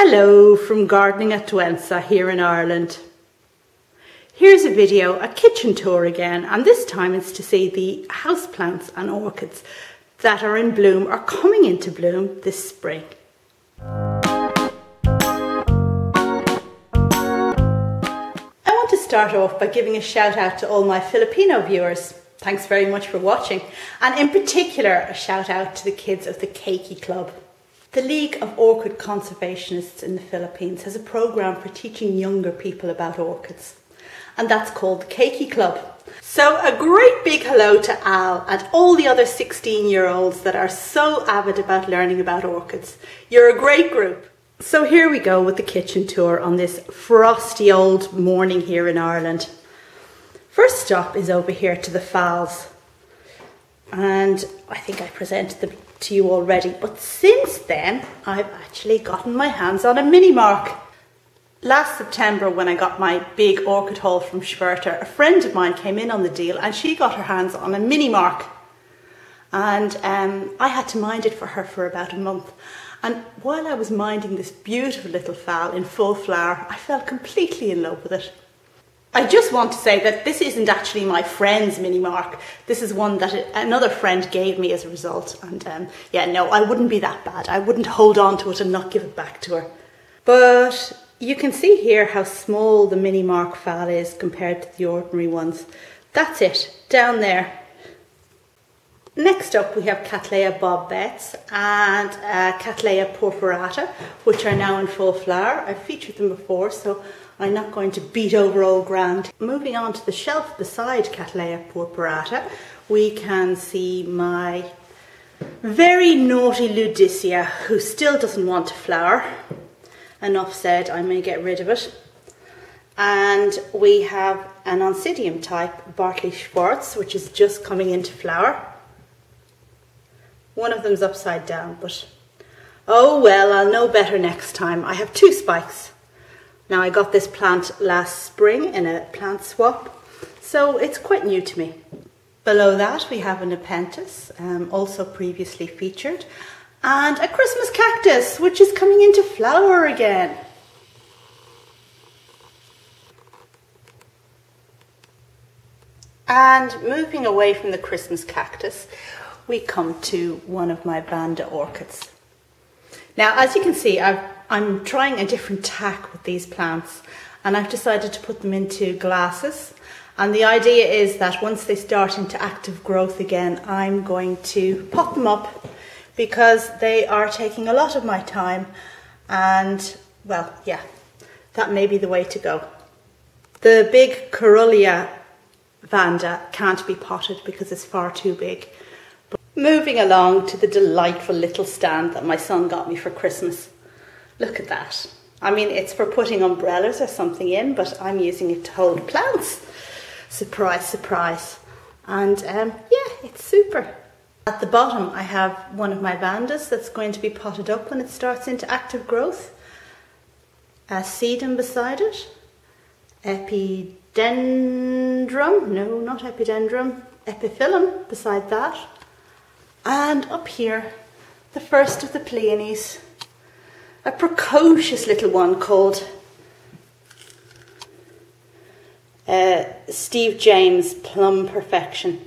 Hello from Gardening at Douentza here in Ireland. Here's a video, a kitchen tour again, and this time it's to see the houseplants and orchids that are in bloom or coming into bloom this spring. I want to start off by giving a shout out to all my Filipino viewers. Thanks very much for watching, and in particular a shout out to the kids of the Keiki Club. The League of Orchid Conservationists in the Philippines has a programme for teaching younger people about orchids, and that's called the Keiki Club. So a great big hello to Al and all the other 16-year-olds that are so avid about learning about orchids. You're a great group. So here we go with the kitchen tour on this frosty old morning here in Ireland. First stop is over here to the falls, and I think I presented them to you already, but since then I've actually gotten my hands on a mini mark. Last September, when I got my big orchid haul from Schwerter, a friend of mine came in on the deal and she got her hands on a mini mark, and I had to mind it for her for about a month. And while I was minding this beautiful little phal in full flower, I fell completely in love with it. I just want to say that this isn't actually my friend's mini mark. This is one that another friend gave me as a result. And yeah, no, I wouldn't be that bad. I wouldn't hold on to it and not give it back to her. But you can see here how small the mini mark phal is compared to the ordinary ones. That's it, down there. Next up we have Cattleya bobbets and Cattleya purpurata, which are now in full flower. I've featured them before, so I'm not going to beat over old ground. Moving on to the shelf beside Cattleya purpurata, we can see my very naughty Ludicea, who still doesn't want to flower. Enough said, I may get rid of it. And we have an Oncidium type, Bartley Schwartz, which is just coming into flower. One of them's upside down, but oh well, I'll know better next time. I have two spikes. Now, I got this plant last spring in a plant swap, so it's quite new to me. Below that we have a Nepenthes, also previously featured, and a Christmas cactus, which is coming into flower again. And moving away from the Christmas cactus, we come to one of my Vanda orchids. Now, as you can see, I'm trying a different tack with these plants, and I've decided to put them into glasses. And the idea is that once they start into active growth again, I'm going to pot them up, because they are taking a lot of my time, and well, yeah, that may be the way to go. The big Carulla Vanda can't be potted because it's far too big. But moving along to the delightful little stand that my son got me for Christmas. Look at that. I mean, it's for putting umbrellas or something in, but I'm using it to hold plants. Surprise, surprise. And yeah, it's super. At the bottom, I have one of my Vandas that's going to be potted up when it starts into active growth. A sedum beside it. Epidendrum, no, not epidendrum, epiphyllum beside that. And up here, the first of the peonies. A precocious little one called Steve James Plum Perfection.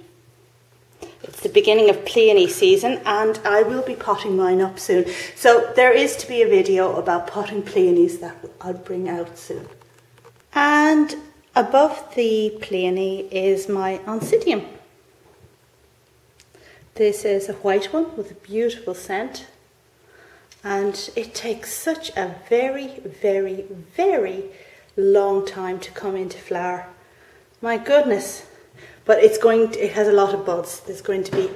It's the beginning of peony season, and I will be potting mine up soon. So there is to be a video about potting peonies that I'll bring out soon. And above the peony is my Oncidium. This is a white one with a beautiful scent. And it takes such a very, very, very long time to come into flower. My goodness. But it has a lot of buds. There's going to be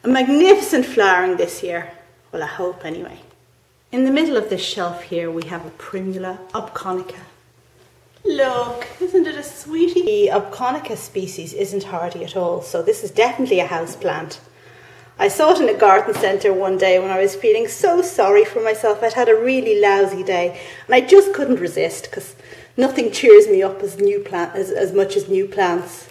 a magnificent flowering this year. Well, I hope anyway. In the middle of this shelf here, we have a Primula obconica. Look, isn't it a sweetie? The obconica species isn't hardy at all, so this is definitely a house plant. I saw it in a garden centre one day when I was feeling so sorry for myself. I'd had a really lousy day, and I just couldn't resist, because nothing cheers me up as much as new plants.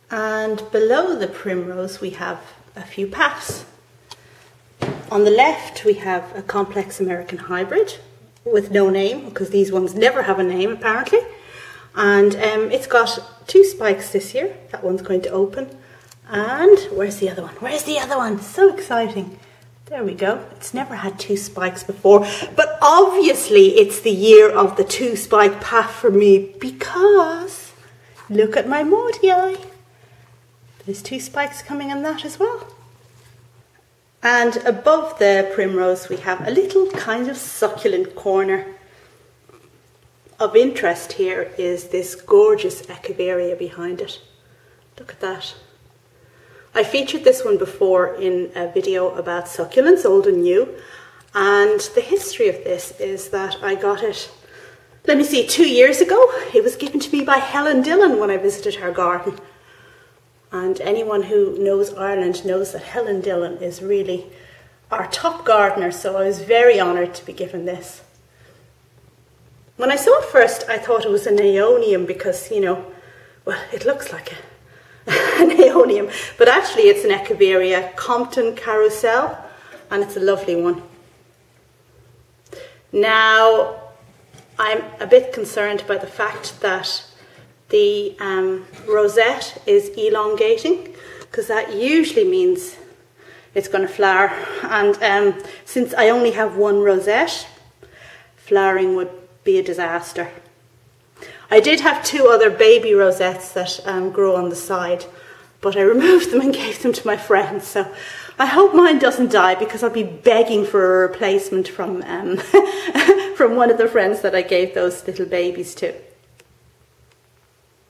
And below the primrose we have a few paths. On the left we have a complex American hybrid with no name, because these ones never have a name apparently. And it's got 2 spikes this year. That one's going to open. And where's the other one? Where's the other one? So exciting. There we go. It's never had 2 spikes before. But obviously it's the year of the 2 spike path for me, because look at my Maudie eye. There's 2 spikes coming in that as well. And above the primrose we have a little kind of succulent corner. Of interest here is this gorgeous echeveria behind it. Look at that. I featured this one before in a video about succulents, old and new. And the history of this is that I got it, 2 years ago. It was given to me by Helen Dillon when I visited her garden. And anyone who knows Ireland knows that Helen Dillon is really our top gardener, so I was very honoured to be given this. When I saw it first, I thought it was an aeonium because, you know, well, it looks like an aeonium, but actually it's an echeveria, Compton Carousel, and it's a lovely one. Now, I'm a bit concerned by the fact that the rosette is elongating, because that usually means it's going to flower. And since I only have 1 rosette, flowering would be a disaster. I did have 2 other baby rosettes that grow on the side, but I removed them and gave them to my friends. So I hope mine doesn't die, because I'll be begging for a replacement from from one of the friends that I gave those little babies to.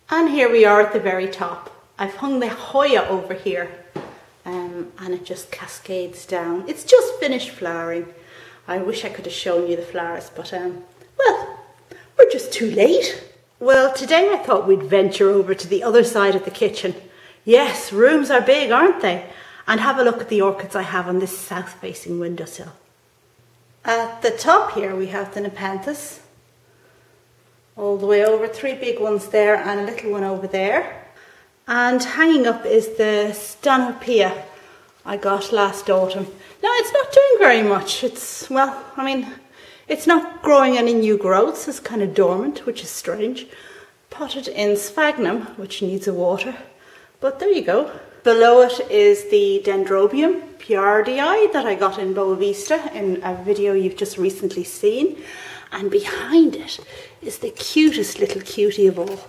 And here we are at the very top. I've hung the Hoya over here, and it just cascades down. It's just finished flowering. I wish I could have shown you the flowers, but well, we're just too late. Well, today I thought we'd venture over to the other side of the kitchen. Yes, rooms are big, aren't they? And have a look at the orchids I have on this south-facing windowsill. At the top here we have the Nepenthes. All the way over, 3 big ones there and a little one over there. And hanging up is the Stanhopeia I got last autumn. Now, it's not doing very much. It's, well, I mean, it's not growing any new growths. It's kind of dormant, which is strange. Potted in sphagnum, which needs a water. But there you go. Below it is the Dendrobium Piardii that I got in Boa Vista in a video you've just recently seen. And behind it is the cutest little cutie of all.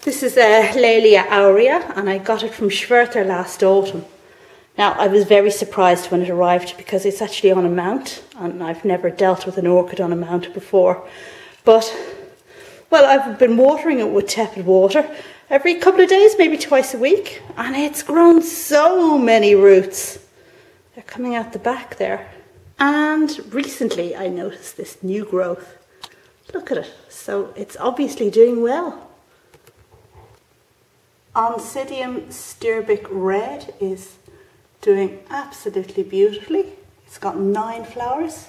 This is a Laelia aurea, and I got it from Schwerter last autumn. Now, I was very surprised when it arrived because it's actually on a mount, and I've never dealt with an orchid on a mount before. But, well, I've been watering it with tepid water every couple of days, maybe twice a week, and it's grown so many roots. They're coming out the back there. And recently I noticed this new growth. Look at it. So it's obviously doing well. Oncidium styrbic red is doing absolutely beautifully. It's got 9 flowers.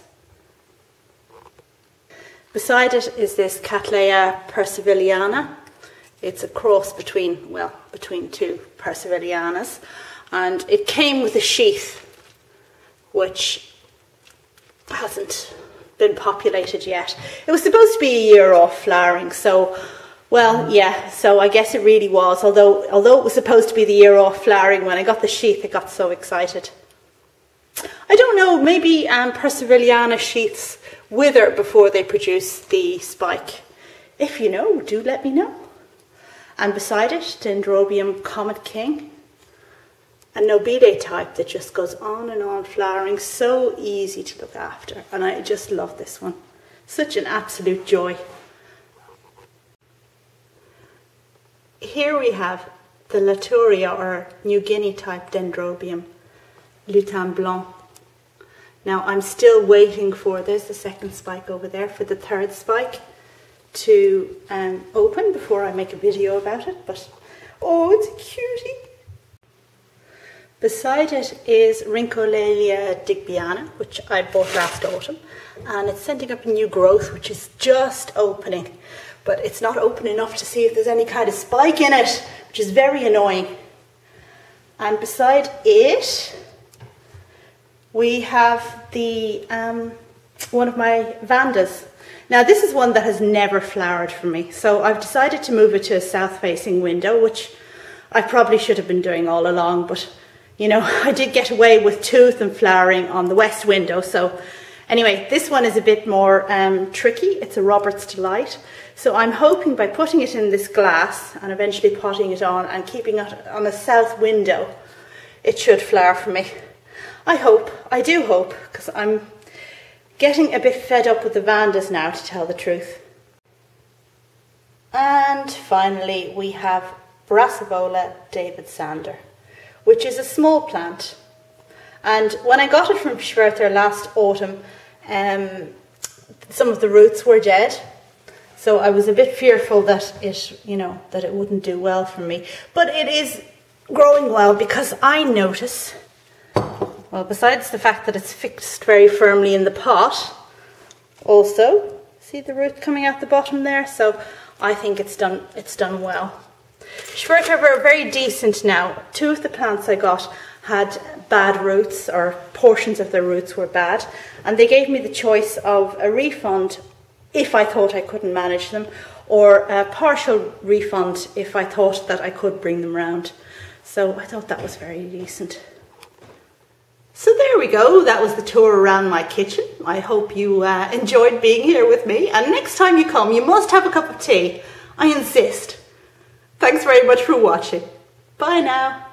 Beside it is this Cattleya persivaliana. It's a cross between, well, between 2 persivalianas. And it came with a sheath, which hasn't been populated yet. It was supposed to be a year off flowering, so, well, yeah, so I guess it really was. Although it was supposed to be the year off flowering, when I got the sheath, I got so excited. I don't know, maybe persivaliana sheaths wither before they produce the spike. If you know, do let me know. And beside it, Dendrobium Comet King. A nobile type that just goes on and on flowering, so easy to look after, and I just love this one. Such an absolute joy. Here we have the Laturia, or New Guinea type Dendrobium, Lutin Blanc. Now I'm still waiting for, there's the second spike over there, for the 3rd spike to open before I make a video about it, but oh, it's a cutie. Beside it is Rhyncholelia digbyana, which I bought last autumn, and it's sending up a new growth which is just opening, but it's not open enough to see if there's any kind of spike in it, which is very annoying. And beside it we have the one of my Vandas. Now this is one that has never flowered for me, so I've decided to move it to a south-facing window, which I probably should have been doing all along, but you know, I did get away with 2 of them flowering on the west window. So anyway, this one is a bit more tricky. It's a Robert's Delight. So I'm hoping by putting it in this glass and eventually potting it on and keeping it on a south window, it should flower for me. I do hope, because I'm getting a bit fed up with the Vandas now, to tell the truth. And finally we have Brassivola David Sander, which is a small plant. And when I got it from Schwerter last autumn, some of the roots were dead. So I was a bit fearful that it wouldn't do well for me. But it is growing well, because I notice, well, besides the fact that it's fixed very firmly in the pot, also, see the root coming out the bottom there? So I think it's done well. Schwerter were very decent now. 2 of the plants I got had bad roots, or portions of their roots were bad, and they gave me the choice of a refund if I thought I couldn't manage them, or a partial refund if I thought that I could bring them round. So I thought that was very decent. So there we go, that was the tour around my kitchen. I hope you enjoyed being here with me, and next time you come you must have a cup of tea. I insist. Thanks very much for watching. Bye now.